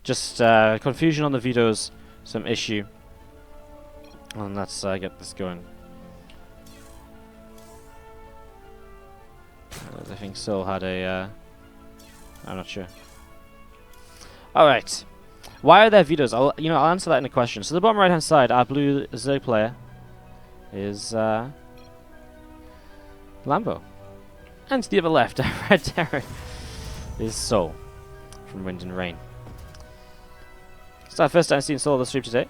just confusion on the vetoes, some issue. And let's get this going. I think souL had a... I'm not sure. Alright. Why are there vetoes? I'll answer that in a question. So the bottom right hand side, our blue ZvT player is Lambo. And to the other left, our red terror is souL from Wind and Rain. It's our first time seeing souL on the stream today.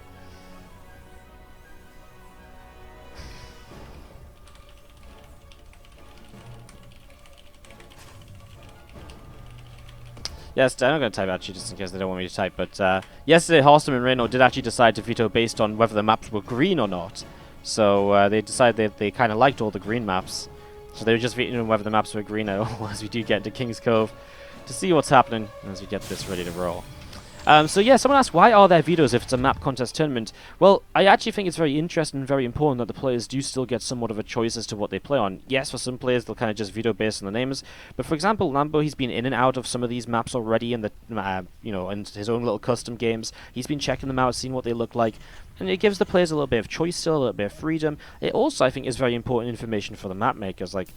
Yes, I'm not going to type actually just in case they don't want me to type, but yesterday Halston and Reno did actually decide to veto based on whether the maps were green or not. So they decided they kind of liked all the green maps. So they were just vetoing whether the maps were green at all as we do get into King's Cove to see what's happening as we get this ready to roll. So yeah, someone asked, why are there vetoes if it's a map contest tournament? Well, I actually think it's very interesting and very important that the players do still get somewhat of a choice as to what they play on. Yes, for some players they'll kind of just veto based on the names, but for example, Lambo, he's been in and out of some of these maps already in the, in his own little custom games. He's been checking them out, seeing what they look like, and it gives the players a little bit of choice still, a little bit of freedom. It also, I think, is very important information for the map makers, like,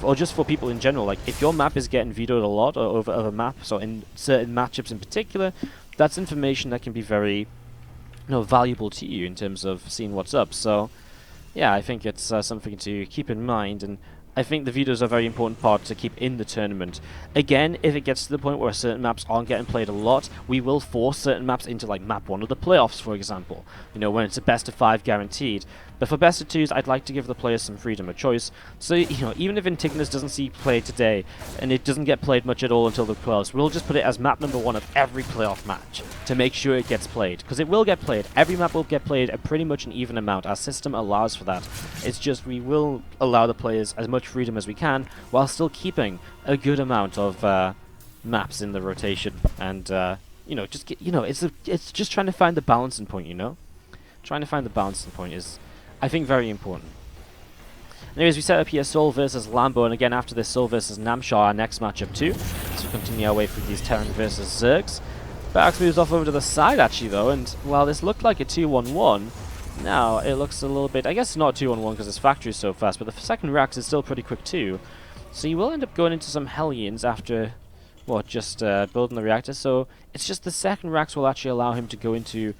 or just for people in general. Like, if your map is getting vetoed a lot or over other maps or in certain matchups in particular, that's information that can be very valuable to you in terms of seeing what's up. So yeah, I think it's something to keep in mind, and I think the vetoes are a very important part to keep in the tournament. Again, if it gets to the point where certain maps aren't getting played a lot, we will force certain maps into like map 1 of the playoffs, for example, when it's a best of 5 guaranteed. But for best of 2s, I'd like to give the players some freedom of choice. So, even if Antigonus doesn't see play today, and it doesn't get played much at all until the playoffs, we'll just put it as map number 1 of every playoff match to make sure it gets played. Because it will get played. Every map will get played at pretty much an even amount. Our system allows for that. It's just we will allow the players as much freedom as we can, while still keeping a good amount of maps in the rotation. And, it's just trying to find the balancing point, Trying to find the balancing point is, I think, very important. Anyways, we set up here souL versus Lambo, and again after this souL versus Namshar, our next matchup too. So we continue our way through these Terran versus Zergs. Barracks moves off over to the side actually though, and while this looked like a 2-1-1, now it looks a little bit, I guess it's not 2-1-1 because this factory is so fast, but the second Rax is still pretty quick too. So you will end up going into some Hellions after, just building the reactor. So it's just the second Rax will actually allow him to go into,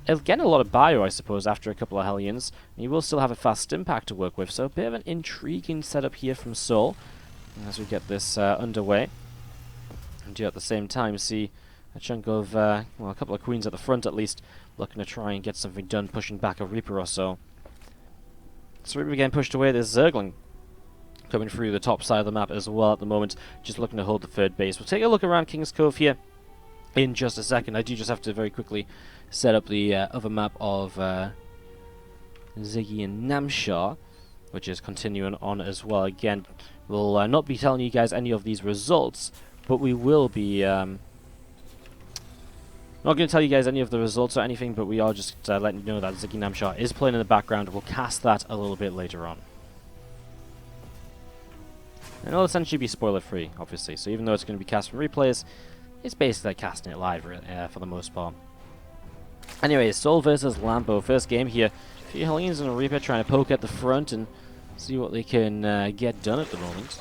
again, a lot of bio, I suppose, after a couple of Hellions. And you will still have a fast impact to work with, so a bit of an intriguing setup here from souL as we get this underway. And do at the same time see a chunk of, a couple of queens at the front at least, looking to try and get something done, pushing back a Reaper or so. So Reaper getting pushed away, there's Zergling coming through the top side of the map as well at the moment, just looking to hold the third base. We'll take a look around King's Cove here in just a second. I do just have to very quickly set up the other map of Ziggy and Namshar, which is continuing on as well. Again, we'll not be telling you guys any of these results, but we will be not going to tell you guys any of the results or anything, but we are just letting you know that Ziggy Namshar is playing in the background. We'll cast that a little bit later on. And it'll essentially be spoiler free, obviously, so even though it's going to be cast from replays, it's basically like casting it live for the most part. Anyways, souL versus Lambo, first game here. A few Hellions and a Reaper trying to poke at the front and see what they can get done at the moment.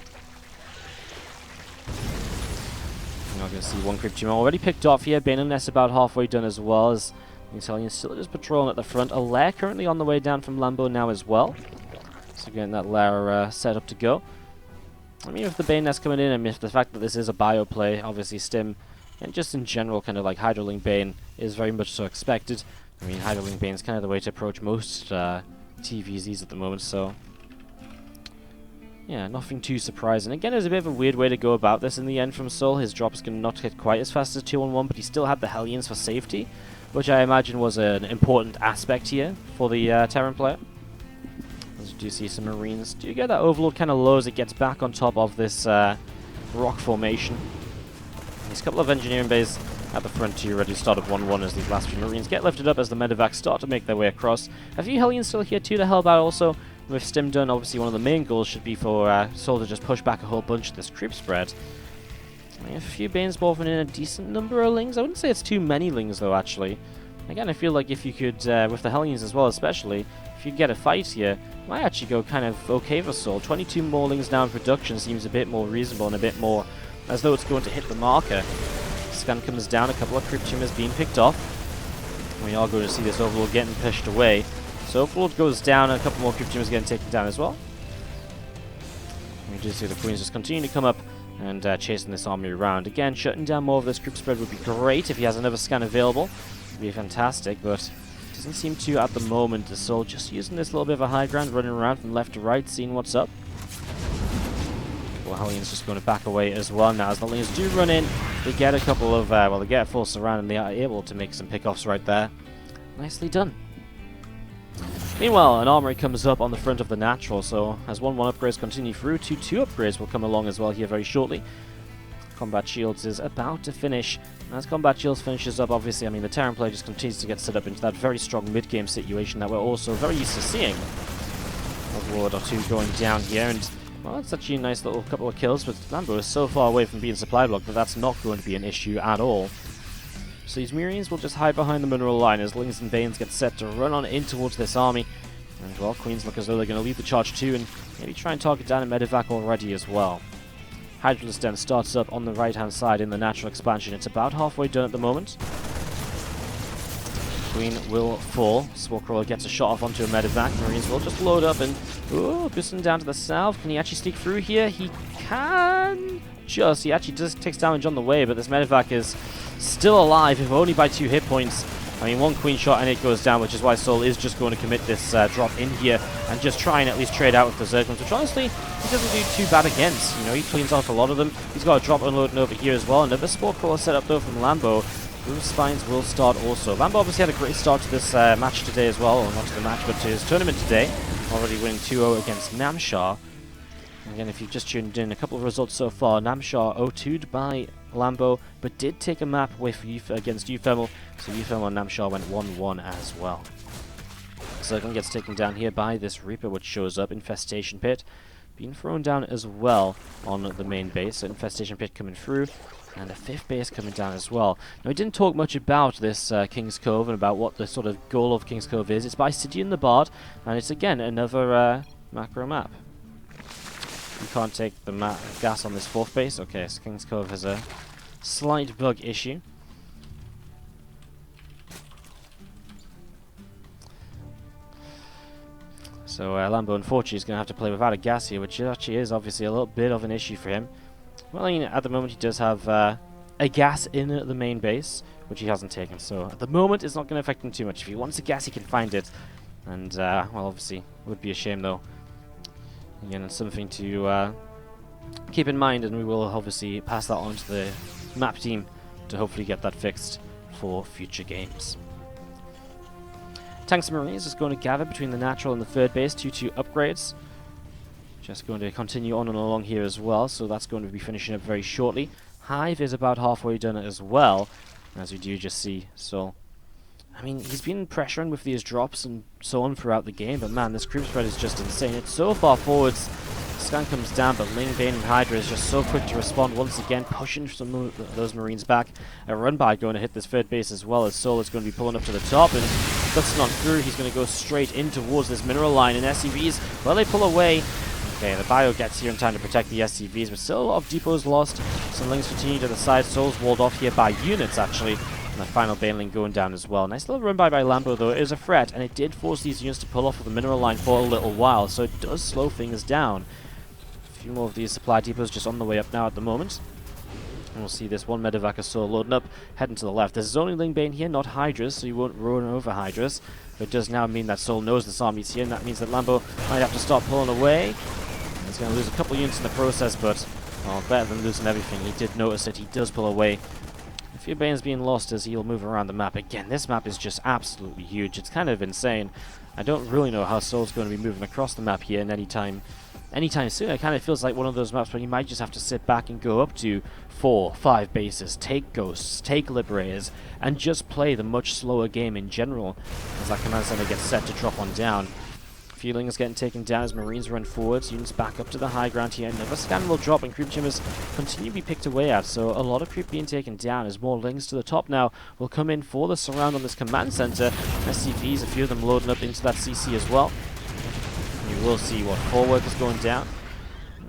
We're not going to see one creep team already picked off here. Bane and Ness about halfway done as well, as these Hellions still just patrolling at the front. A lair currently on the way down from Lambo now as well. So getting that lair set up to go. I mean, with the Bane Nest coming in, and if the fact that this is a bio play, obviously Stim, and just in general, kind of like Hydroling Bane is very much so expected. I mean, Hydroling Bane is kind of the way to approach most TVZs at the moment, so yeah, nothing too surprising. Again, it was a bit of a weird way to go about this in the end from souL. His drop is going to not hit quite as fast as 2-on-1, but he still had the Hellions for safety, which I imagine was an important aspect here for the Terran player. As you do see some Marines. Do you get that Overlord kind of low as it gets back on top of this rock formation? These couple of engineering bays at the front too, ready to start up 1-1 as these last few Marines get lifted up as the medevacs start to make their way across. A few Hellions still here too to help out also. With Stim done, obviously one of the main goals should be for souL to just push back a whole bunch of this creep spread. A few Banes morphing in a decent number of Lings. I wouldn't say it's too many Lings, though, actually. Again, I feel like if you could, with the Hellions as well especially, if you get a fight here, it might actually go kind of okay for souL. 22 more Lings now in production seems a bit more reasonable and a bit more as though it's going to hit the marker. Scan comes down, a couple of Crypt Tumors being picked off. We are going to see this Overlord getting pushed away. So Overlord goes down, and a couple more Crypt Tumors getting taken down as well. We do see the Queens just continue to come up and chasing this army around. Again, shutting down more of this group spread would be great if he has another scan available. Would be fantastic, but doesn't seem to at the moment. So just using this little bit of a high ground, running around from left to right, seeing what's up. Well, Hellions just going to back away as well now. As the Hellions do run in, they get a couple of, well, they get a full surround and they are able to make some pickoffs right there. Nicely done. Meanwhile, an armory comes up on the front of the natural, so as 1-1 upgrades continue through, 2-2 upgrades will come along as well here very shortly. Combat Shields is about to finish. And as Combat Shields finishes up, obviously, I mean, the Terran player just continues to get set up into that very strong mid-game situation that we're also very used to seeing. A ward or two going down here, and, well, it's actually a nice little couple of kills, but Lambo is so far away from being supply blocked that that's not going to be an issue at all. So these Marines will just hide behind the mineral line as Lings and Banes get set to run on in towards this army. And, well, Queens look as though they're going to lead the charge too, and maybe try and target down a Medivac already as well. Hydralisk then starts up on the right-hand side in the natural expansion. It's about halfway done at the moment. Queen will fall. Spellcrawler gets a shot off onto a Medivac. Marines will just load up and, ooh, boosting down to the south. Can he actually sneak through here? He can just. He actually just takes damage on the way, but this Medivac is still alive, if only by 2 hit points. I mean, 1 Queen shot and it goes down, which is why souL is just going to commit this drop in here and just try and at least trade out with the Zerglings, which honestly, he doesn't do too bad against. You know, he cleans off a lot of them. He's got a drop unloading over here as well. Another Spellcrawler set up though from Lambo. Blue Spines will start also. Lambo obviously had a great start to this match today as well, or not to the match, but to his tournament today. Already winning 2-0 against Namshar. Again, if you've just tuned in, a couple of results so far. Namshar 0-2'd by Lambo, but did take a map with against Euphemal, so Euphemal and Namshar went 1-1 as well. Zerglin gets taken down here by this Reaper, which shows up. Infestation Pit being thrown down as well on the main base, so Infestation Pit coming through, and a 5th base coming down as well. Now, we didn't talk much about this King's Cove and about what the sort of goal of King's Cove is. It's by Stygian the Bard, and it's again another macro map. You can't take the gas on this 4th base. Okay, so King's Cove has a slight bug issue. So Lambo unfortunately is going to have to play without a gas here, which actually is obviously a little bit of an issue for him. Well, I mean, at the moment he does have a gas in the main base, which he hasn't taken. So at the moment it's not going to affect him too much. If he wants a gas, he can find it. And, well, obviously, it would be a shame though. Again, it's something to keep in mind, and we will obviously pass that on to the map team to hopefully get that fixed for future games. Tanks and Marines is going to gather between the natural and the 3rd base, 2-2 upgrades. Just going to continue on and along here as well, so that's going to be finishing up very shortly. Hive is about halfway done as well, as we do just see. So, I mean, he's been pressuring with these drops and so on throughout the game, but man, this creep spread is just insane. It's so far forwards. Scan comes down, but Ling, Bane, and Hydra is just so quick to respond once again, pushing some of those Marines back. A run-by going to hit this 3rd base as well, as souL is going to be pulling up to the top, and busting on through. He's going to go straight in towards this mineral line, and SCVs, well, they pull away. Okay, the bio gets here in time to protect the SCVs, but still a lot of depots lost. Some Lings continue to the side. souL's walled off here by units, actually. And the final Baneling going down as well. Nice little run by Lambo, though. It is a threat, and it did force these units to pull off of the mineral line for a little while, so it does slow things down. A few more of these supply depots just on the way up now at the moment. And we'll see this one Medivac souL loading up, heading to the left. There's only Ling Bane here, not Hydras, so you won't run over Hydras. But it does now mean that souL knows this army's here, and that means that Lambo might have to start pulling away. He's going to lose a couple units in the process, but, well, better than losing everything. He did notice it. He does pull away. A few Banes being lost as he'll move around the map. Again, this map is just absolutely huge. It's kind of insane. I don't really know how souL's going to be moving across the map here in anytime soon. It kind of feels like one of those maps where you might just have to sit back and go up to 4, 5 bases, take Ghosts, take Liberators, and just play the much slower game in general, as that command center gets set to drop on down. Feeling is getting taken down as Marines run forwards. Units back up to the high ground here. Another scan will drop and creep chambers continue to be picked away at. So a lot of creep being taken down as more lings to the top now will come in for the surround on this command center. SCVs, a few of them loading up into that CC as well. You will see what 4 workers going down.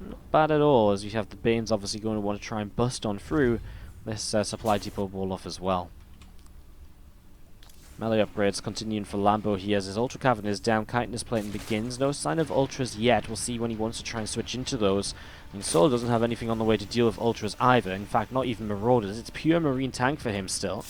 Not bad at all, as you have the Banes obviously going to want to try and bust on through this supply depot wall off as well. Melee upgrades continuing for Lambo here as his Ultra Cavern is down, Chitinous Plating begins. No sign of Ultras yet. We'll see when he wants to try and switch into those. And souL doesn't have anything on the way to deal with Ultras either. In fact, not even Marauders. It's pure Marine tank for him still.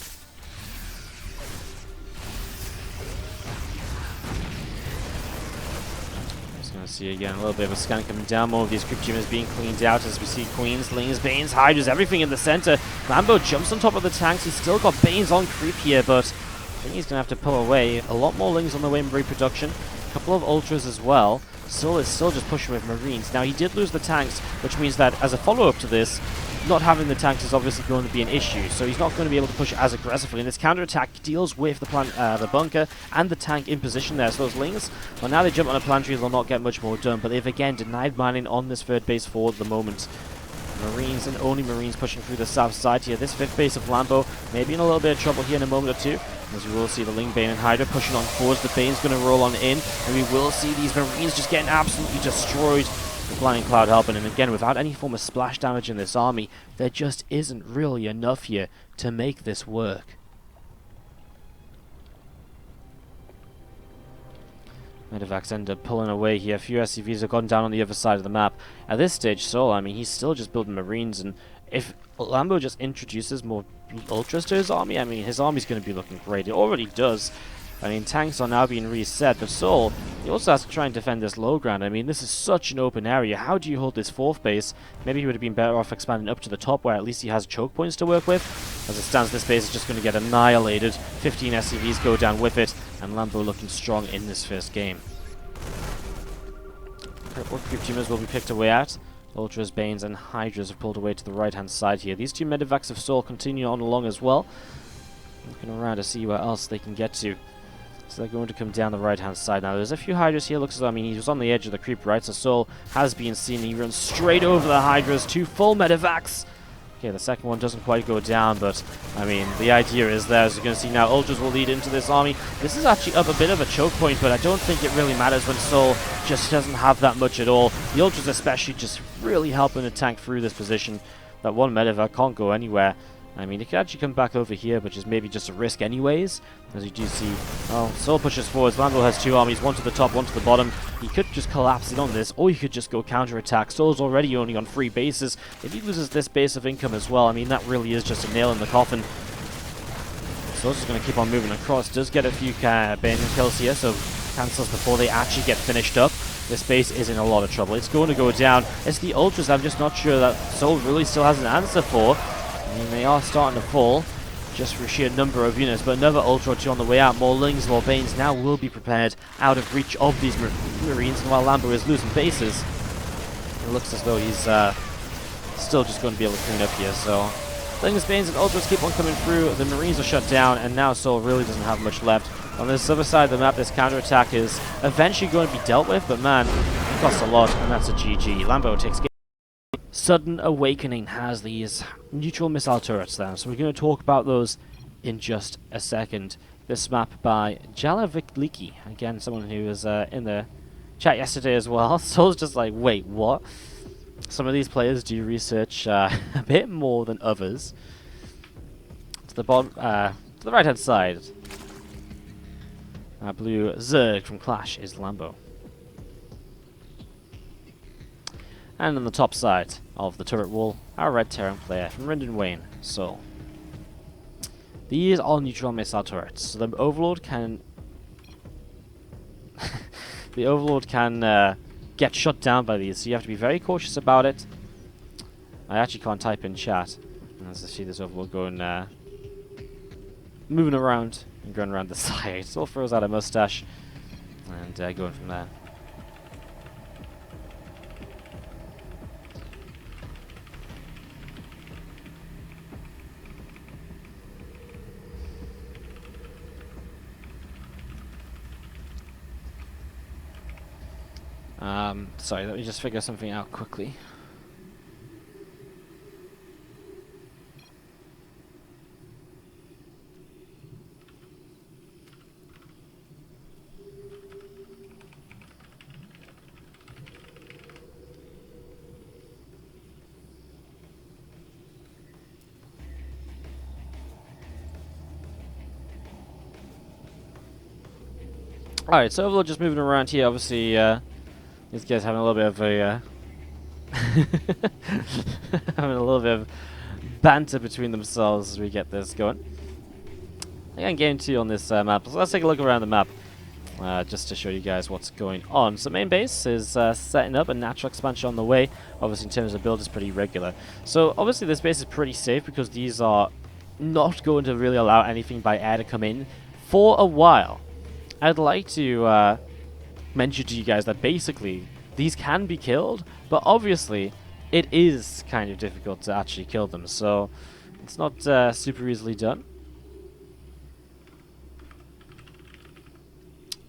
Just going to see again a little bit of a scan coming down. More of these Crypt Chambers being cleaned out as we see Queens, Lings, Banes, Hydras, everything in the center. Lambo jumps on top of the tanks. He's still got Banes on creep here, but I think he's going to have to pull away. A lot more Lings on the way in reproduction. A couple of Ultras as well. souL is still just pushing with Marines. Now, he did lose the tanks, which means that as a follow-up to this, not having the tanks is obviously going to be an issue. So he's not going to be able to push as aggressively. And this counter-attack deals with the bunker and the tank in position there. So those Lings, well, now they jump on a planetary, they'll not get much more done. But they've, again, denied mining on this third base for the moment. Marines and only Marines pushing through the south side here. This 5th base of Lambo may be in a little bit of trouble here in a moment or two. As we will see the Ling, Bane and Hydra pushing on forwards. The Bane's going to roll on in. And we will see these Marines just getting absolutely destroyed. The Flying Cloud helping. And again, without any form of splash damage in this army, there just isn't really enough here to make this work. Medevacs end up pulling away here. A few SCVs have gone down on the other side of the map. At this stage, souL, I mean, he's still just building Marines, and if Lambo just introduces more Ultras to his army, I mean, his army's going to be looking great. It already does. I mean, tanks are now being reset, but souL, he also has to try and defend this low ground. I mean, this is such an open area. How do you hold this 4th base? Maybe he would have been better off expanding up to the top, where at least he has choke points to work with. As it stands, this base is just going to get annihilated. 15 SCVs go down with it, and Lambo looking strong in this first game. Purple Creep Chambers will be picked away at. Ultras, Banes, and Hydras have pulled away to the right-hand side here. These two Medevacs of souL continue on along as well. Looking around to see where else they can get to. So they're going to come down the right-hand side. Now, there's a few Hydras here. Looks as though, I mean, he was on the edge of the creep, right? So souL has been seen. He runs straight over the Hydras. 2 full Medevacs. Okay, the second one doesn't quite go down, but, I mean, the idea is there. As you're going to see now, Ultras will lead into this army. This is actually up a bit of a choke point, but I don't think it really matters when souL just doesn't have that much at all. The Ultras especially just really helping to tank through this position. That one Medevac can't go anywhere. I mean, he could actually come back over here, but just maybe just a risk anyways. As you do see, oh, souL pushes forwards. Lambo has 2 armies, one to the top, one to the bottom. He could just collapse in on this, or he could just go counter-attack. souL's already only on 3 bases. If he loses this base of income as well, I mean, that really is just a nail in the coffin. souL's just going to keep on moving across. Does get a few Bane kills here, so cancels before they actually get finished up. This base is in a lot of trouble. It's going to go down. It's the Ultras I'm just not sure that souL really still has an answer for. I mean, they are starting to fall, just for sheer number of units, but another Ultra or 2 on the way out. More Lings, more Banes now will be prepared out of reach of these Marines, and while Lambo is losing bases, it looks as though he's still just going to be able to clean up here. So, Lings, Banes, and Ultras keep on coming through. The Marines are shut down, and now souL really doesn't have much left. On this other side of the map, this counterattack is eventually going to be dealt with, but man, it costs a lot, and that's a GG. Lambo takes game. Sudden Awakening has these neutral missile turrets there, so we're going to talk about those in just a second. This map by Jalavikliki, again someone who was in the chat yesterday as well. So I was just like, wait, what? Some of these players do research a bit more than others. To the bottom, to the right hand side, blue Zerg from Clash is Lambo. And on the top side of the turret wall, our red Terran player from Rindon Wayne, souL. These are neutral missile turrets, so the Overlord can get shut down by these, so you have to be very cautious about it. I actually can't type in chat, as I see this Overlord going moving around and going around the side. So it throws out a mustache and going from there. Sorry, let me just figure something out quickly. Alright, so overall just moving around here, obviously, these guys having a little bit of a, having a little bit of banter between themselves as we get this going. Again, game 2 on this map, so let's take a look around the map, just to show you guys what's going on. So main base is setting up, a natural expansion on the way. Obviously in terms of build is pretty regular. So obviously this base is pretty safe because these are not going to really allow anything by air to come in for a while. I'd like to mention to you guys that basically these can be killed, but obviously it is kind of difficult to actually kill them, so it's not super easily done.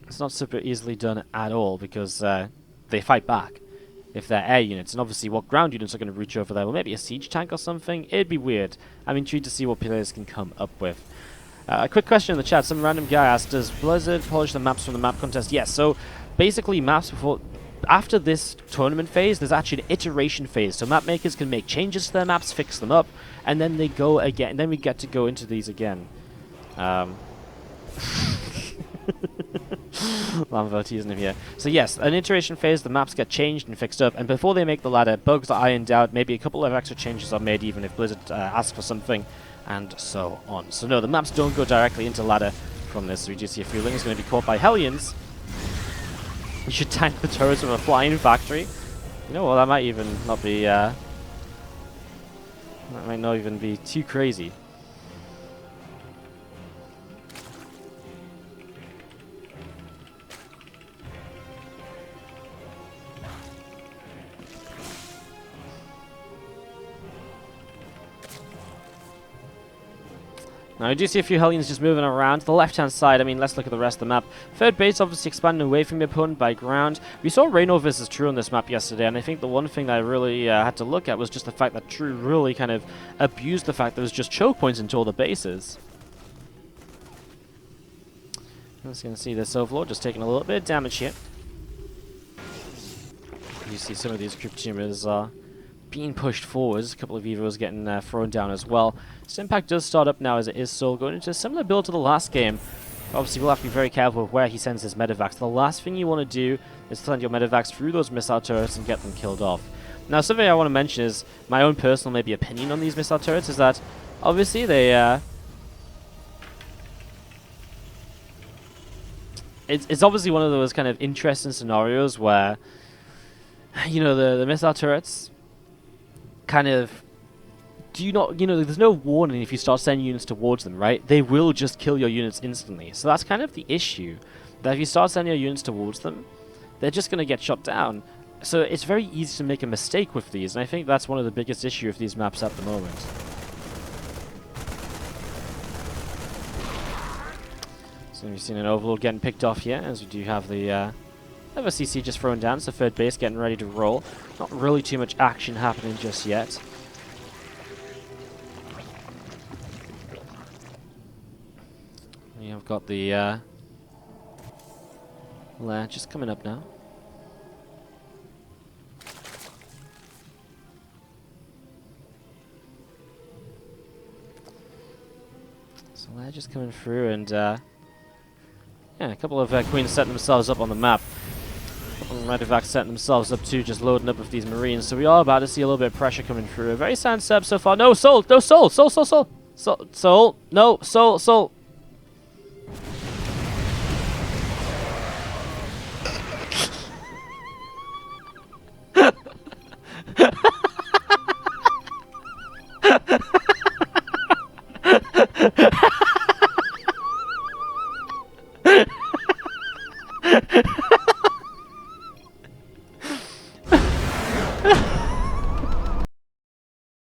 It's not super easily done at all because they fight back if they're air units, and obviously what ground units are going to reach over there? Well, maybe a siege tank or something? It'd be weird. I'm intrigued to see what players can come up with. A quick question in the chat. Some random guy asked, does Blizzard polish the maps from the map contest? Yes, so basically maps after this tournament phase, there's actually an iteration phase. So map makers can make changes to their maps, fix them up, and then they go again. And then we get to go into these again. Lambo teasing him here. So yes, an iteration phase, the maps get changed and fixed up, and before they make the ladder, bugs are ironed out, maybe a couple of extra changes are made even if Blizzard asks for something, and so on. So no, the maps don't go directly into ladder from this. So we do see a few Lings going to be caught by Hellions. You should tank the turrets from a flying factory. You know what, that might even not be, that might not even be too crazy. Now, I do see a few Hellions just moving around. The left-hand side, I mean, let's look at the rest of the map. Third base obviously expanding away from the opponent by ground. We saw Reno versus True on this map yesterday, and I think the one thing that I really had to look at was just the fact that True really kind of abused the fact that there was just choke points into all the bases. I'm just going to see this Overlord just taking a little bit of damage here. You see some of these Crypt Tumors are being pushed forwards. A couple of Evos getting thrown down as well. Stimpack does start up now as it is souL, going into a similar build to the last game. Obviously, we'll have to be very careful with where he sends his medevacs. The last thing you want to do is send your medevacs through those missile turrets and get them killed off. Now, something I want to mention is my own personal maybe opinion on these missile turrets is that obviously they it's obviously one of those kind of interesting scenarios where, you know, the missile turrets kind of do not, you know, there's no warning if you start sending units towards them, right? They will just kill your units instantly. So that's kind of the issue, that if you start sending your units towards them, they're just going to get shot down. So it's very easy to make a mistake with these, and I think that's one of the biggest issues of these maps at the moment. So we've seen an Overlord getting picked off here, as we do have the CC just thrown down, so third base getting ready to roll. Not really too much action happening just yet. We have got the lair just coming up now. So lair just coming through, and yeah, a couple of queens setting themselves up on the map. Medevacs setting themselves up too, just loading up with these marines. So we are about to see a little bit of pressure coming through. A very sound step so far. No, souL! No, souL! souL! souL! souL! souL! souL! No, souL! souL!